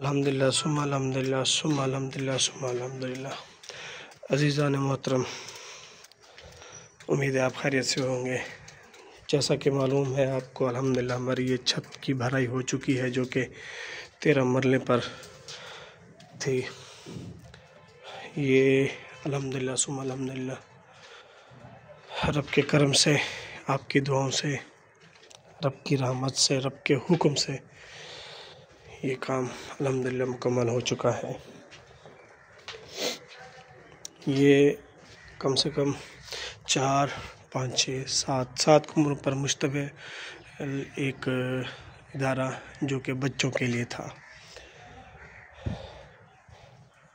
अल्हम्दुलिल्लाह सुम्मा अल्हम्दुलिल्लाह सुम्मा अल्हम्दुलिल्लाह सुम्मा अल्हम्दुलिल्लाह। अज़ीज़ान मोहतरम, उम्मीद है आप खैरियत से होंगे। जैसा कि मालूम है आपको, अल्हम्दुलिल्लाह हमारी ये छत की भराई हो चुकी है, जो कि 13 मरले पर थी। ये अल्हम्दुलिल्लाह सुम्मा अल्हम्दुलिल्लाह रब के करम से, आपकी दुआओं से, रब की रहमत से, रब के हुक्म से ये काम अल्हम्दुलिल्लाह मुकम्मल हो चुका है। ये कम से कम 4, 5, 6, 7 कमरों पर मुश्तमिल एक इदारा जो कि बच्चों के लिए था।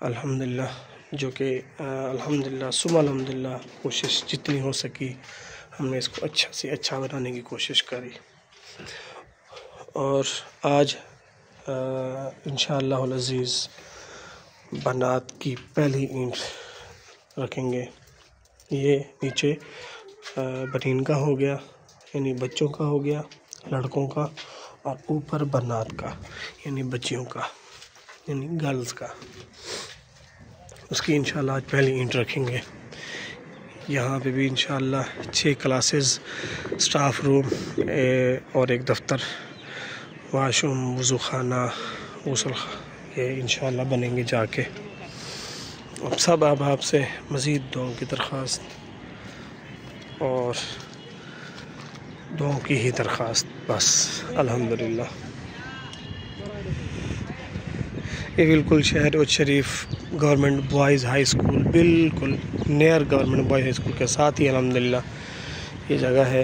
अल्हम्दुलिल्लाह जो कि अल्हम्दुलिल्लाह सुम्मा अल्हम्दुलिल्लाह कोशिश जितनी हो सकी हमने इसको अच्छा से अच्छा बनाने की कोशिश करी। और आज इंशाअल्लाह अज़ीज़ बनात की पहली ईंट रखेंगे। ये नीचे बनीन का हो गया, यानी बच्चों का हो गया, लड़कों का, और ऊपर बनात का यानी बच्चियों का, यानी गर्ल्स का। उसकी इंशाअल्लाह आज पहली ईंट रखेंगे। यहाँ पे भी इंशाअल्लाह 6 क्लासेस, स्टाफ रूम और एक दफ्तर, वाशरूम, वज़ू खाना, गुस्ल, ये इंशाअल्लाह बनेंगे जाके। अब सब आप से मज़ीद दुआओं की दरख्वास्त और दुआओं की ही दरख्वास्त बस। अल्हम्दुलिल्लाह ये बिल्कुल शहर शरीफ गवर्नमेंट बॉयज़ हाई स्कूल, बिल्कुल near government boys high school के साथ ही अल्हम्दुलिल्लाह ये जगह है।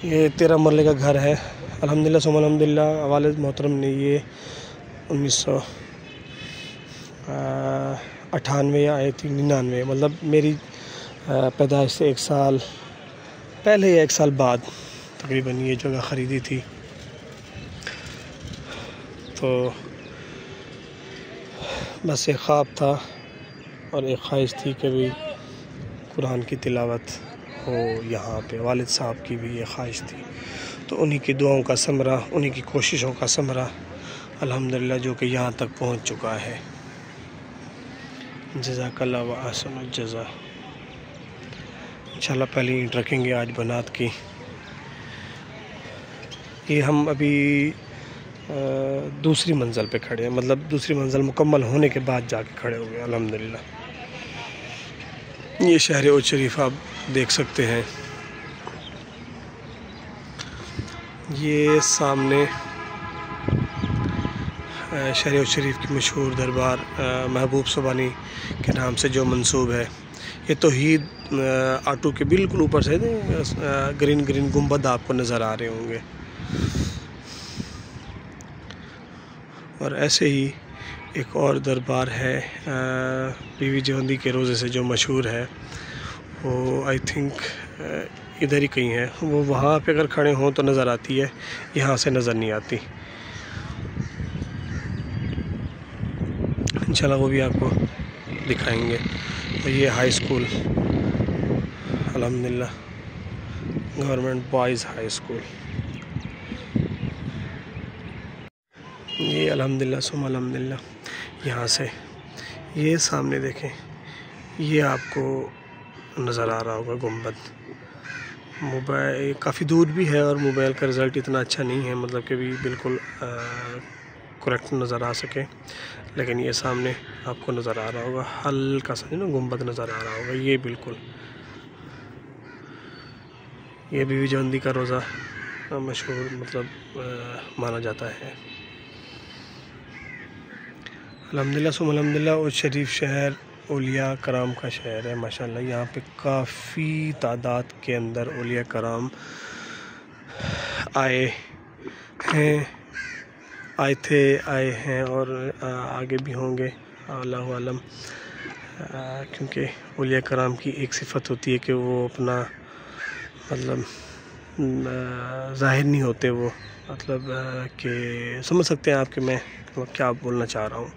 ये 13 मरले का घर है। अल्हम्दुलिल्लाह सुम्मा अल्हम्दुलिल्लाह वालिद मोहतरम ने ये 1998 या 99, मतलब मेरी पैदाइश से 1 साल पहले या 1 साल बाद तकरीबन ये जगह ख़रीदी थी। तो बस एक ख्वाब था और एक ख्वाहिश थी कि भी कुरान की तिलावत हो यहाँ पे। वालिद साहब की भी ये ख्वाहिश थी, तो उन्हीं की दुआओं का समरा, उन्हीं की कोशिशों का समरा अल्हम्दुलिल्लाह जो कि यहाँ तक पहुँच चुका है। जज़ाकल्लाह व अहसनुल जज़ा। इंशाअल्लाह पहली ईंट रखेंगे आज बनात की। ये हम अभी दूसरी मंजिल पे खड़े हैं, मतलब दूसरी मंजिल मुकम्मल होने के बाद जाके खड़े हो गए अल्हम्दुलिल्लाह। ये शहर उज शरीफ आप देख सकते हैं। ये सामने शहर उज शरीफ की मशहूर दरबार महबूब सुबानी के नाम से जो मंसूब है। ये तौहीद ऑटो के बिल्कुल ऊपर से ग्रीन गुंबद आपको नज़र आ रहे होंगे। और ऐसे ही एक और दरबार है बीवी जवंदी के रोज़े से जो मशहूर है, वो आई थिंक इधर ही कहीं है। वो वहाँ पे अगर खड़े हों तो नज़र आती है, यहाँ से नज़र नहीं आती। इंशाल्लाह वो भी आपको दिखाएंगे। तो ये हाई स्कूल अल्हम्दुलिल्लाह गवर्नमेंट बॉयज़ हाई स्कूल। ये अल्हम्दुलिल्लाह सुम्मा अल्हम्दुलिल्लाह यहाँ से ये सामने देखें, ये आपको नज़र आ रहा होगा गुंबद। मोबाइल काफ़ी दूर भी है और मोबाइल का रिज़ल्ट इतना अच्छा नहीं है, मतलब कि भी बिल्कुल करेक्ट नज़र आ सके, लेकिन ये सामने आपको नज़र आ रहा होगा, हल्का सा ना गुंबद नज़र आ रहा होगा। ये बिल्कुल ये बीवी जवंदी का रोज़ा मशहूर मतलब माना जाता है। अल्हम्दुलिल्लाह सुम्मा अल्हम्दुलिल्लाह उज शरीफ शहर औलिया कराम का शहर है माशाल्लाह। यहाँ पे काफ़ी तादाद के अंदर औलिया कराम आए हैं और आगे भी होंगे अल्लाहु आलम। क्योंकि औलिया कराम की एक सिफ़त होती है कि वो अपना मतलब ज़ाहिर नहीं होते, वो मतलब कि समझ सकते हैं आप कि मैं क्या बोलना चाह रहा हूँ।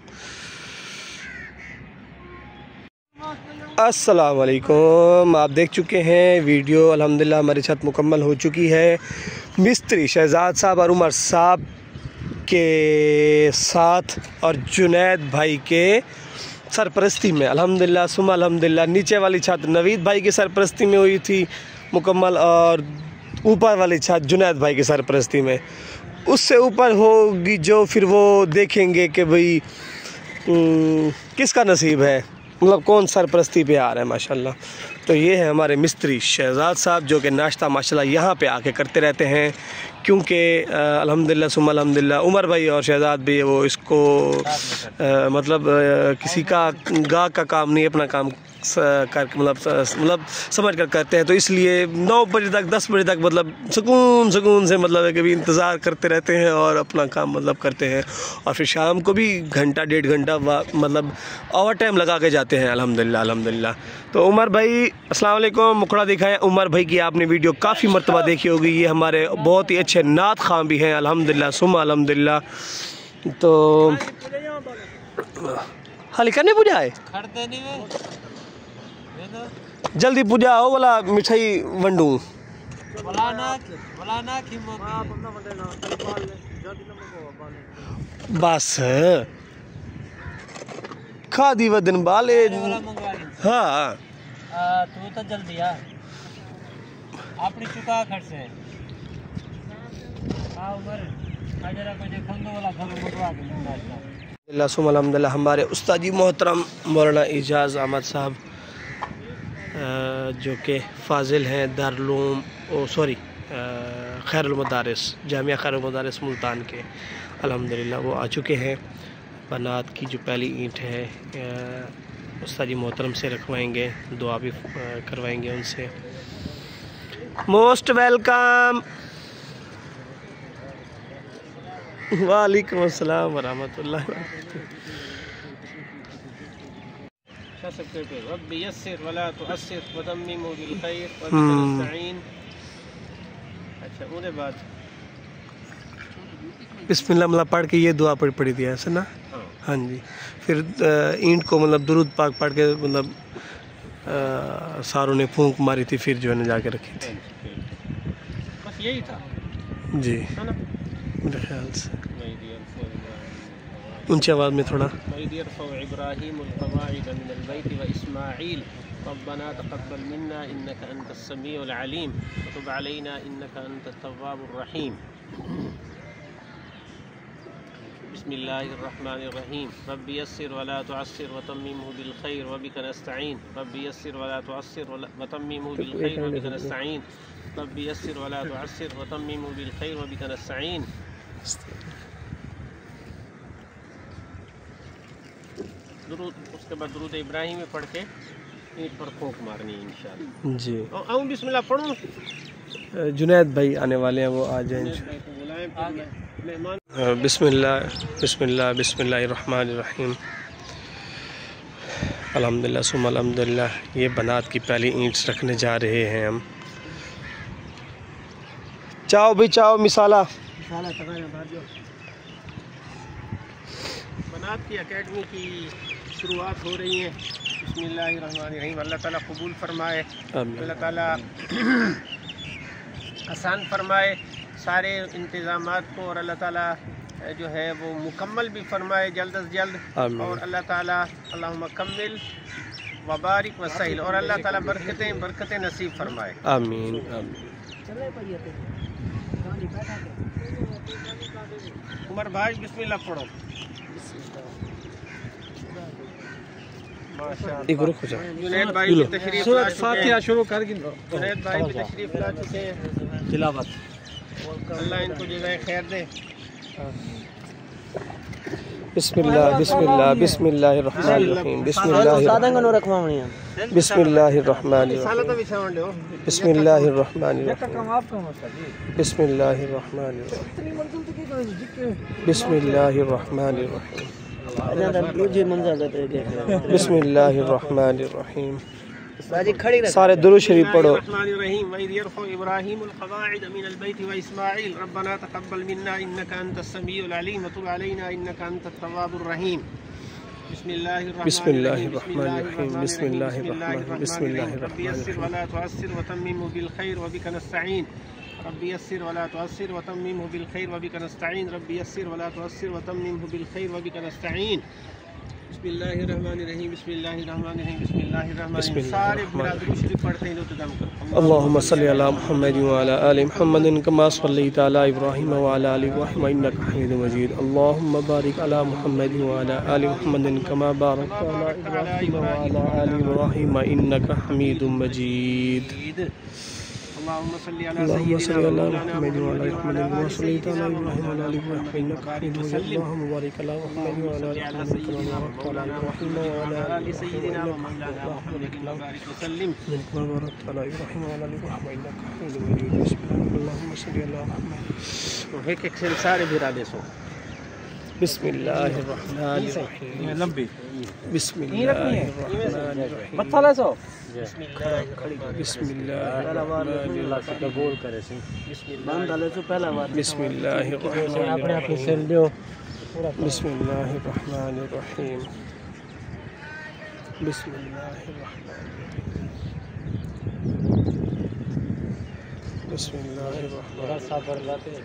अस्सलाम वालेकुम, आप देख चुके हैं वीडियो। अल्हम्दुलिल्लाह हमारी छत मुकम्मल हो चुकी है। मिस्त्री शहजाद साहब और उमर साहब के साथ और जुनैद भाई के सरपरस्ती में अल्हम्दुलिल्लाह सुम्मा अल्हम्दुलिल्लाह। नीचे वाली छत नवीद भाई की सरपरस्ती में हुई थी मुकम्मल, और ऊपर वाली छत जुनैद भाई की सरपरस्ती में। उससे ऊपर होगी जो फिर वो देखेंगे कि भाई किसका नसीब है, मतलब कौन सरपरस्ती पे आ रहा है माशाल्लाह। तो ये है हमारे मिस्त्री शहजाद साहब जो कि नाश्ता माशाल्लाह यहाँ पे आके करते रहते हैं, क्योंकि अल्हम्दुलिल्लाह सुम्मा अल्हम्दुलिल्लाह उमर भाई और शहजाद भी वो इसको मतलब किसी का गाह का काम नहीं, अपना काम करके मतलब समझ कर करते हैं। तो इसलिए 9 बजे तक 10 बजे तक मतलब सुकून से मतलब कभी इंतज़ार करते रहते हैं और अपना काम मतलब करते हैं, और फिर शाम को भी घंटा 1.5 घंटा मतलब ओवर टाइम लगा के जाते हैं अल्हम्दुलिल्लाह अल्हम्दुलिल्लाह। तो उमर भाई अस्सलाम वालेकुम, मुखड़ा दिखाएं। उमर भाई की आपने वीडियो काफ़ी मरतबा देखी होगी, ये हमारे बहुत ही अच्छे नात खां भी हैं अल्हम्दुलिल्लाह सुम्मा अल्हम्दुलिल्लाह। तो हाल करने पूजा है, जल्दी पूजा हो वाला मिठाई वंडू बस खा दी वदन बाले। हाँ तू तो जल्दी आ अपनी चुका खर से अल्हम्दुलिल्लाह। हमारे उस्ताद जी मोहतरम मौलाना एजाज़ अहमद साहब जो कि फ़ाजिल हैं दारुल खैरुल मदारिस जामिया खैरुल मदारिस मुल्तान के अल्हम्दुलिल्लाह, वो आ चुके हैं। बनात की जो पहली ईंट है उस्ताद जी मोहतरम से रखवाएंगे, दुआ भी करवाएंगे उनसे। Most welcome. वालेकुम अस्सलाम व रहमतुल्लाह। रब्बी यस्सिर वला तुअस्सिर वतम्मिमु बिल खैर व बिका नस्तईन। अच्छा उसके बाद बिस्मिल्लाह मतलब पढ़ के ये दुआ पढ़ी थी ऐसा ना। हाँ जी, फिर ईंट को मतलब दुरूद पाक पढ़ के मतलब सारों ने फूंक मारी थी, फिर जो है ना जाके रखी थी। बस यही था जी मेरे ख्याल से। ऊंची आवाज़ में थोड़ा। रब्बना तक़ब्बल मिन्ना इन्नका अंतस समीउल अलीम व तुब अलैना इन्नका अंतत तव्वाबुर रहीम। बिस्मिल्लाहिर्रहमानिर्रहीम। रब्बी यस्सिर वला तुअस्सिर वतम्मिमहु बिल खैर व बिका नस्तईन। रब्बी यस्सिर वला तुअस्सिर वतम्मिमहु बिल खैर व बिका नस्तईन। रब्बी यस्सिर वला तुअस्सिर वतम्मिमहु बिल खैर व बिका नस्तईन। उसके बाद दुरूद इब्राहिम में पढ़ के ईंट पर फूंक मारनी है इंशाअल्लाह जी। और बिस्मिल्लाह पढ़ो। जुनैद भाई आने वाले हैं, वो आ जाएं। बिस्मिल्लाह बिस्मिल्लाह बिस्मिल्लाहिर्रहमानिर्रहीम। अल्हम्दुलिल्लाह सुम्मा अल्हम्दुलिल्लाह। ये बनात की पहली ईंट रखने जा रहे हैं हम। चाओ भाई चाओ मिसाला। बनात की एकेडमी की शुरुआत हो रही है। बिस्मिल्लाहिर्रहमानिर्रहीम। अल्लाह ताला कबूल फरमाए, अल्लाह ताला आसान फरमाए सारे इंतज़ामात को, और अल्लाह ताला जो है वो मुकम्मल भी फरमाए जल्द अज जल्द। और अल्लाह ताला अल्लाहुम्मा कम्मिल व बारिक व सहिल, और अल्लाह ताला बरकतें नसीब फरमाए। आमीन आमीन। उमर भाई बिस्मिल्लाह पढ़ो। जुनैद भाई भी तशरीफ ला चुके हैं। जुनैद भाई भी तशरीफ ला चुके हैं। तिलावत। अल्लाह इनको जज़ाए खैर दे। बिस्मिल्लाह बिस्मिल्लाह बिस्मिल्लाहिर्रहमानिर्रहीम। बिस्मिल्लाहिर्रहमानिर्रहीम। बिस्मिल्लाहिर्रहमानिर्रहीम। बिस्मिल्लाहिर्रहमानिर्रहीम। बिस्मिल्लाहिर्रहमानिर्रहीम। बिस्मिल्लाहिर्रहमानिर्रहीम। सारे दुरूद शरीफ पढ़ो। रब्बना तक़ब्बल मिन्ना इन्नका अंतस समीउल अलीम व तुब अलैना इन्नका अंतत तव्वाबुर रहीम। बिस्मिल्लाहिर्रहमानिर्रहीम। बिस्मिल्लाहिर्रहमानिर्रहीम। रब्बी यस्सिर वला तुअस्सिर वतम्मिमहु बिल खैर व बिका नस्तईन। रब्बी यस्सिर वला तुअस्सिर व तम्मिमहु बिल खैर व बिका नस्तईन रब्बी यस्सिर वला तुअस्सिर व तम्मिमहु बिल खैर व बिका नस्तईन। बिस्मिल्लाहिर्रहमानिर्रहीम बिस्मिल्लाहिर्रहमानिर्रहीम बिस्मिल्लाहिर्रहमानिर्रहीम। सारे दुरूद शरीफ पढ़ते हैं तो दम करो। अल्लाहुम्मा सल्लि अला मुहम्मद व अला आलि मुहम्मद कमा सल्लैता अला इब्राहीम व अला आलि इब्राहीम इन्नका हमीदुम मजीद। अल्लाहुम्मा बारिक अला मुहम्मद व अला आलि मुहम्मद कमा बारकता अला इब्राहीम व अला आलि इब्राहीम इन्नका हमीदुम मजीद। अल्लाहुम्मा सल्लि अला अल्लाहुम्मा सल्लि अला मुहम्मद व अला सय्यिदिना मुहम्मद कमा सल्लैता अला इब्राहीम व अला आलि इब्राहीम इन्नका हमीदुम मजीद। अल्लाहुम्मा बारिक अला मुहम्मद व अला आलि मुहम्मद कमा बारकता अला इब्राहीम व अला आलि सय्यिदिना व मौलाना मुहम्मद बारिक वसल्लिम कमा बारकता अला इब्राहीम व अला आलि इब्राहीम इन्नका हमीदुम मजीद। अल्लाहुम्मा सल्लि अला मुहम्मद। एक एक से सारे भिरा दे सो। बिस्मिल्लाहिर्रहमानिर्रहीम। लंबी बिस्मिल्लाहिर्रहमानिर्रहीम। मत सो बिस्मिल्लाहिर्रहमानिर्रहीम। कबूल करे से बिस्मिल्लाह डाले तो पहला बात बिस्मिल्लाहिर्रहमानिर्रहीम। बिस्मिल्लाहिर्रहमानिर्रहीम। बिस्मिल्लाहिर्रहमानिर्रहीम। बिस्मिल्लाहिर्रहमानिर्रहीम।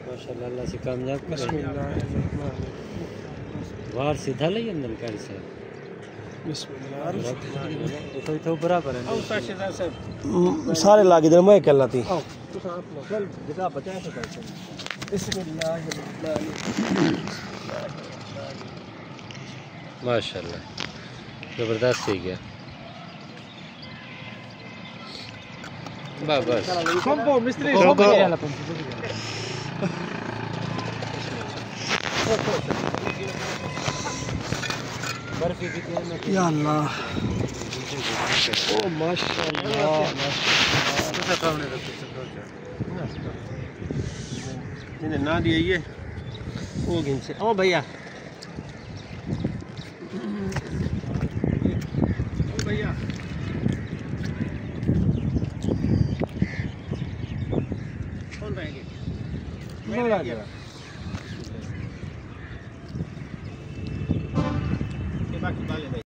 माशाल्लाह अल्लाह से कामयाब करे। बिस्मिल्लाहिर्रहमानिर्रहीम। बाहर सीधा ले अंदर कर से बिस्मिल्लाहिर्रहमानिर्रहीम। तो तो बराबर है सारे लागे इधर मैं कहला थी। माशाल्लाह जबरदस्त ही गया बस मिस्त्री या अल्लाह ओ माशाल्लाह माशाल्लाह ना दिए ये वो गिन से ओ भैया कौन रहेगी मैं रह गया बाकी बाले